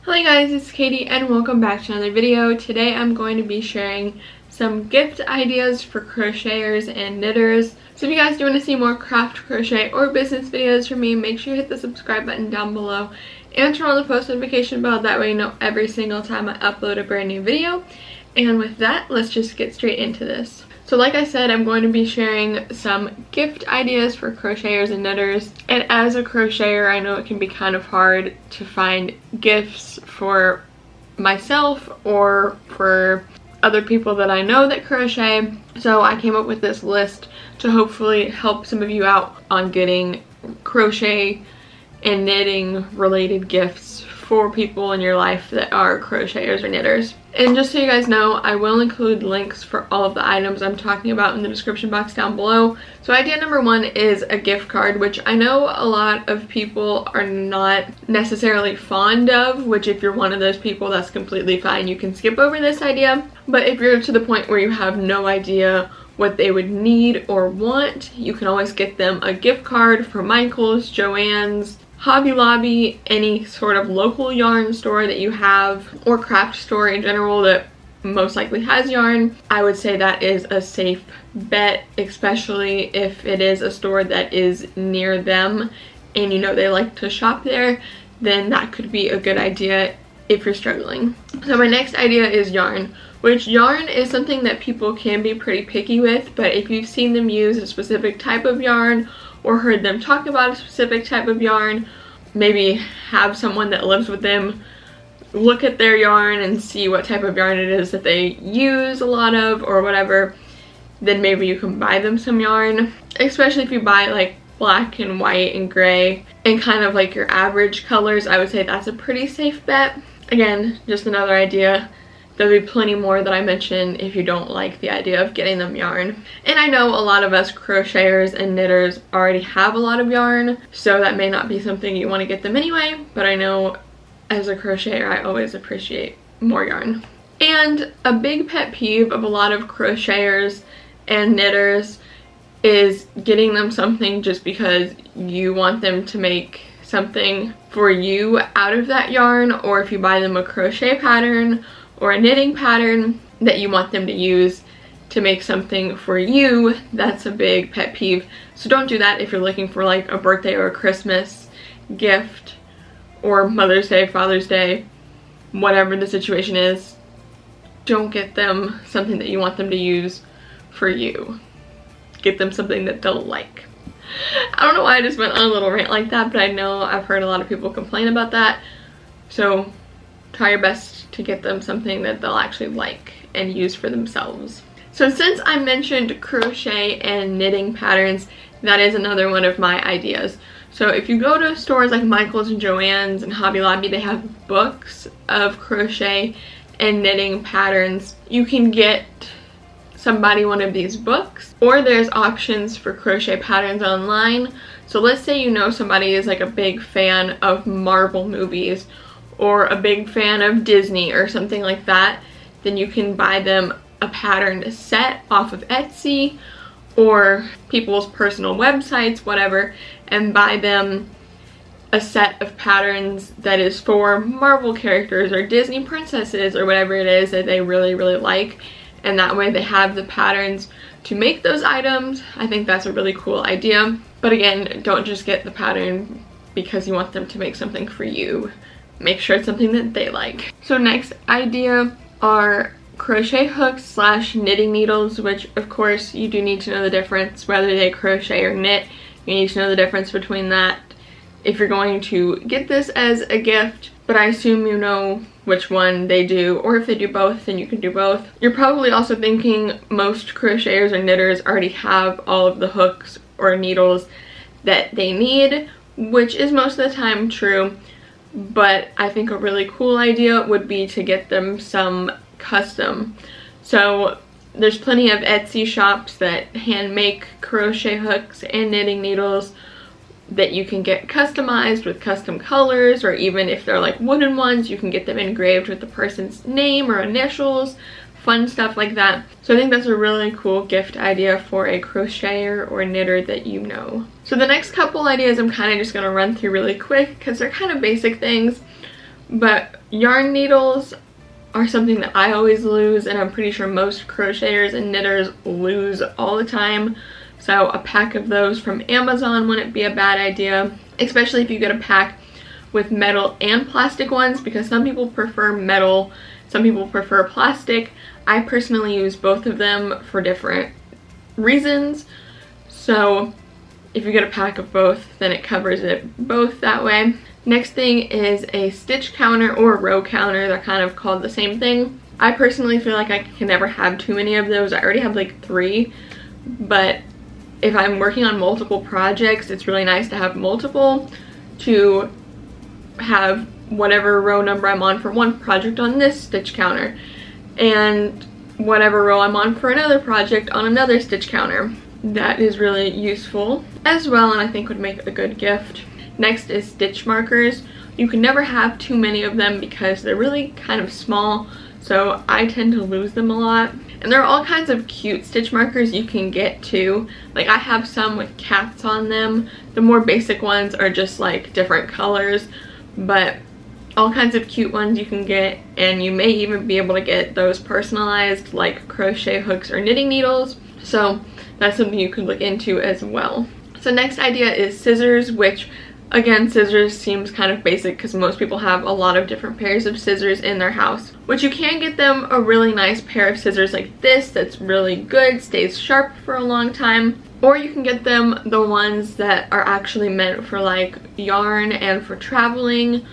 Hello guys, it's Katie and welcome back to another video. Today I'm going to be sharing some gift ideas for crocheters and knitters. So if you guys do want to see more craft, crochet, or business videos from me, make sure you hit the subscribe button down below and turn on the post notification bell. That way you know every single time I upload a brand new video. And with that, let's just get straight into this. So like I said, I'm going to be sharing some gift ideas for crocheters and knitters. And as a crocheter, I know it can be kind of hard to find gifts for myself or for other people that I know that crochet. So I came up with this list to hopefully help some of you out on getting crochet and knitting related gifts for people in your life that are crocheters or knitters. And just so you guys know, I will include links for all of the items I'm talking about in the description box down below. So idea number one is a gift card, which I know a lot of people are not necessarily fond of, which if you're one of those people, that's completely fine. You can skip over this idea. But if you're to the point where you have no idea what they would need or want, you can always get them a gift card for Michael's, Joann's, Hobby Lobby, any sort of local yarn store that you have, or craft store in general that most likely has yarn. I would say that is a safe bet, especially if it is a store that is near them and you know they like to shop there, then that could be a good idea if you're struggling. So my next idea is yarn, which yarn is something that people can be pretty picky with, but if you've seen them use a specific type of yarn or heard them talk about a specific type of yarn, maybe have someone that lives with them look at their yarn and see what type of yarn it is that they use a lot of or whatever, then maybe you can buy them some yarn. Especially if you buy like black and white and gray and kind of like your average colors, I would say that's a pretty safe bet. Again, just another idea. There'll be plenty more that I mention if you don't like the idea of getting them yarn. And I know a lot of us crocheters and knitters already have a lot of yarn, so that may not be something you want to get them anyway, but I know as a crocheter I always appreciate more yarn. And a big pet peeve of a lot of crocheters and knitters is getting them something just because you want them to make something for you out of that yarn, or if you buy them a crochet pattern or a knitting pattern that you want them to use to make something for you, that's a big pet peeve. So don't do that if you're looking for like a birthday or a Christmas gift or Mother's Day, Father's Day, whatever the situation is. Don't get them something that you want them to use for you. Get them something that they'll like. I don't know why I just went on a little rant like that, but I know I've heard a lot of people complain about that. So try your best to get them something that they'll actually like and use for themselves. So since I mentioned crochet and knitting patterns, that is another one of my ideas. So if you go to stores like Michael's and Joann's and Hobby Lobby, they have books of crochet and knitting patterns. You can get somebody one of these books, or there's options for crochet patterns online. So let's say you know somebody is like a big fan of Marvel movies or a big fan of Disney or something like that, then you can buy them a pattern set off of Etsy or people's personal websites, whatever, and buy them a set of patterns that is for Marvel characters or Disney princesses or whatever it is that they really, really like. And that way they have the patterns to make those items. I think that's a really cool idea. But again, don't just get the pattern because you want them to make something for you. Make sure it's something that they like. So next idea are crochet hooks slash knitting needles, which of course you do need to know the difference whether they crochet or knit. You need to know the difference between that if you're going to get this as a gift, but I assume you know which one they do, or if they do both, then you can do both. You're probably also thinking most crocheters or knitters already have all of the hooks or needles that they need, which is most of the time true. But I think a really cool idea would be to get them some custom. So there's plenty of Etsy shops that hand make crochet hooks and knitting needles that you can get customized with custom colors, or even if they're like wooden ones, you can get them engraved with the person's name or initials. Fun stuff like that. So I think that's a really cool gift idea for a crocheter or knitter that you know. So the next couple ideas I'm kind of just going to run through really quick because they're kind of basic things. But yarn needles are something that I always lose, and I'm pretty sure most crocheters and knitters lose all the time. So a pack of those from Amazon wouldn't be a bad idea, especially if you get a pack with metal and plastic ones, because some people prefer metal, some people prefer plastic. I personally use both of them for different reasons. So if you get a pack of both, then it covers it both that way. Next thing is a stitch counter or row counter. They're kind of called the same thing. I personally feel like I can never have too many of those. I already have like 3, but if I'm working on multiple projects, it's really nice to have multiple, to have whatever row number I'm on for one project on this stitch counter, and whatever row I'm on for another project on another stitch counter. That is really useful as well, and I think would make a good gift. Next is stitch markers. You can never have too many of them because they're really kind of small, so I tend to lose them a lot. And there are all kinds of cute stitch markers you can get too. Like I have some with cats on them. The more basic ones are just like different colors, but all kinds of cute ones you can get, and you may even be able to get those personalized like crochet hooks or knitting needles. So that's something you could look into as well. So next idea is scissors, which again, scissors seems kind of basic because most people have a lot of different pairs of scissors in their house. Which you can get them a really nice pair of scissors like this that's really good, stays sharp for a long time. Or you can get them the ones that are actually meant for like yarn and for traveling.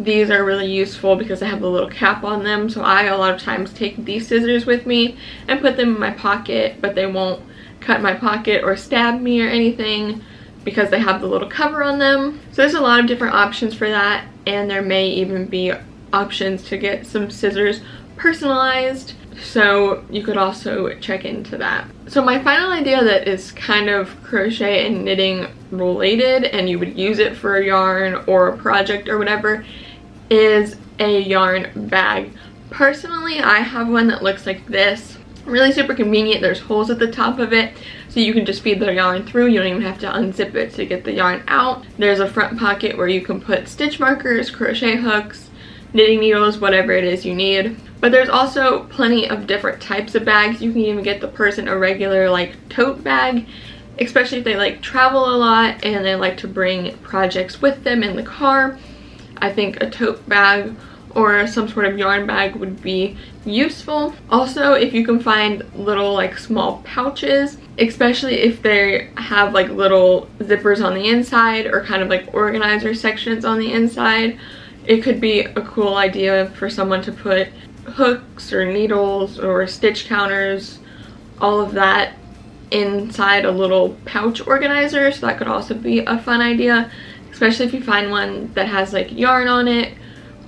These are really useful because they have a little cap on them, so I a lot of times take these scissors with me and put them in my pocket, but they won't cut my pocket or stab me or anything because they have the little cover on them. So there's a lot of different options for that, and there may even be options to get some scissors personalized, so you could also check into that. So my final idea that is kind of crochet and knitting related, and you would use it for a yarn or a project or whatever, is a yarn bag. Personally, I have one that looks like this. Really super convenient. There's holes at the top of it, so you can just feed the yarn through. You don't even have to unzip it to get the yarn out. There's a front pocket where you can put stitch markers, crochet hooks, knitting needles, whatever it is you need. But there's also plenty of different types of bags. You can even get the person a regular like tote bag, especially if they like travel a lot and they like to bring projects with them in the car. I think a tote bag or some sort of yarn bag would be useful. Also, if you can find little like small pouches, especially if they have like little zippers on the inside or kind of like organizer sections on the inside, it could be a cool idea for someone to put hooks or needles or stitch counters, all of that inside a little pouch organizer. So that could also be a fun idea, especially if you find one that has like yarn on it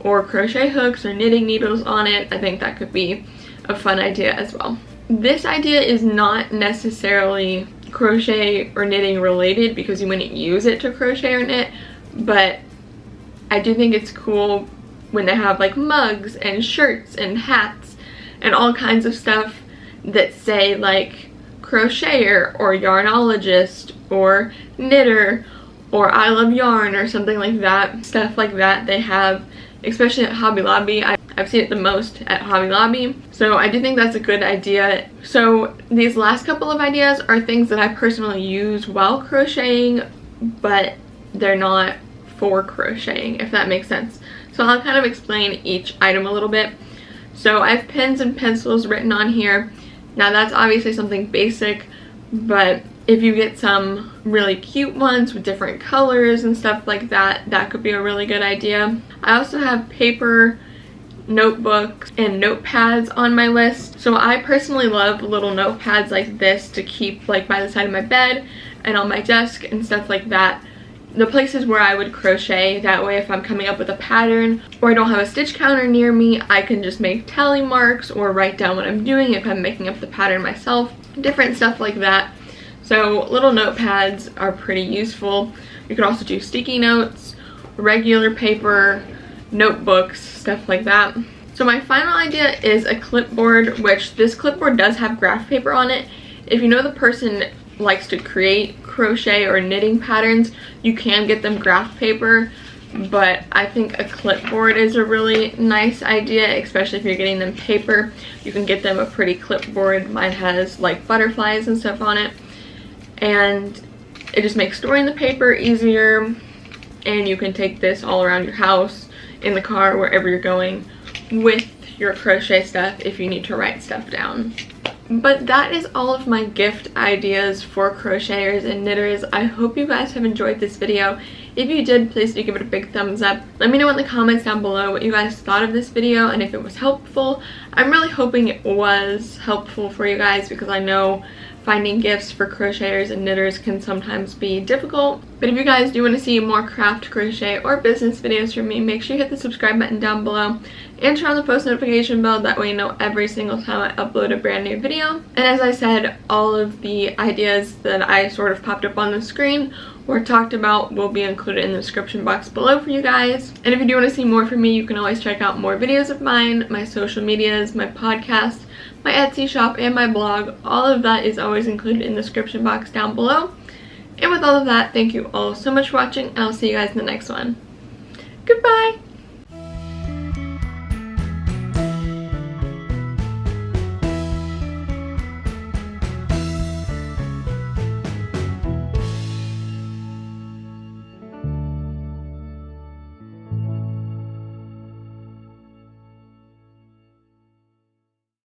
or crochet hooks or knitting needles on it. I think that could be a fun idea as well. This idea is not necessarily crochet or knitting related because you wouldn't use it to crochet or knit, but I do think it's cool when they have like mugs and shirts and hats and all kinds of stuff that say like crocheter or yarnologist or knitter or I love yarn or something like that. Stuff like that they have, especially at Hobby Lobby. I've seen it the most at Hobby Lobby, so I do think that's a good idea. So these last couple of ideas are things that I personally use while crocheting, but they're not for crocheting, if that makes sense. So I'll kind of explain each item a little bit. So I have pens and pencils written on here. Now that's obviously something basic, but if you get some really cute ones with different colors and stuff like that, that could be a really good idea. I also have paper, notebooks, and notepads on my list. So I personally love little notepads like this to keep like by the side of my bed and on my desk and stuff like that. The places where I would crochet, that way if I'm coming up with a pattern or I don't have a stitch counter near me, I can just make tally marks or write down what I'm doing if I'm making up the pattern myself, different stuff like that. So little notepads are pretty useful. You could also do sticky notes, regular paper, notebooks, stuff like that. So my final idea is a clipboard, which this clipboard does have graph paper on it. If you know the person likes to create crochet or knitting patterns, you can get them graph paper. but I think a clipboard is a really nice idea, especially if you're getting them paper. You can get them a pretty clipboard. Mine has like butterflies and stuff on it, and it just makes storing the paper easier, and you can take this all around your house, in the car, wherever you're going with your crochet stuff if you need to write stuff down. But that is all of my gift ideas for crocheters and knitters. I hope you guys have enjoyed this video. If you did, please do give it a big thumbs up. Let me know in the comments down below what you guys thought of this video and if it was helpful. I'm really hoping it was helpful for you guys, because I know finding gifts for crocheters and knitters can sometimes be difficult. But if you guys do want to see more craft, crochet, or business videos from me, make sure you hit the subscribe button down below and turn on the post notification bell. That way you know every single time I upload a brand new video. And as I said, all of the ideas that I sort of popped up on the screen or talked about will be included in the description box below for you guys. And if you do want to see more from me, you can always check out more videos of mine, my social medias, my podcast, my Etsy shop, and my blog. All of that is always included in the description box down below. And with all of that, thank you all so much for watching, and I'll see you guys in the next one. Goodbye!